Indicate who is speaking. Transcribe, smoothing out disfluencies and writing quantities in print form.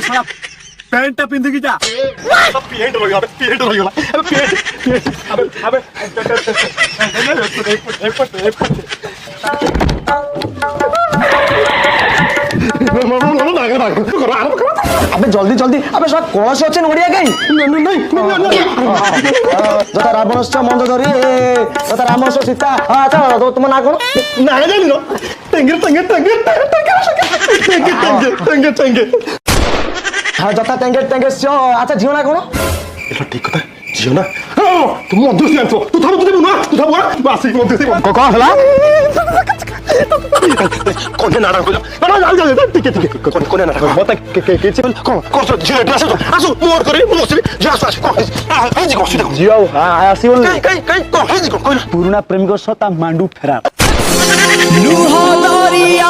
Speaker 1: साला पैंट पिंध की जा
Speaker 2: पेंट रहियो पेंट रहियो अबे पेंट अबे
Speaker 3: अबे जल्दी जल्दी अबे सब कौन अच्छे नड़िया कहीं जता रावणश्च मंदोदरी तथा रामश्च सीता अच्छा तुम ना कौन
Speaker 2: ना जानी नो टेंगे
Speaker 3: हाँ जता तेंगे तेंगे अच्छा झील ना कौन
Speaker 2: এটা ঠিক কথা জিও না তুমি মধ্যস্থ আনছো তুই থামো তুই না তুই থামো না আসি মধ্যস্থ
Speaker 3: कौन हला
Speaker 2: কোনে নাড়া কইলো না না যাও যাও ঠিক ঠিক কোনে নাড়া কইলো মত কে ছিল কোন কোন জিও এটা আসো আসো মোর করে বসবি যা আসো কোন এই জি কষ্ট দেখো
Speaker 3: जियो हाँ आसी बोल
Speaker 2: কাই কোন এই জি কইলো
Speaker 3: पुराना प्रेमिक सता मांडू फेरा
Speaker 4: लुहा दरिया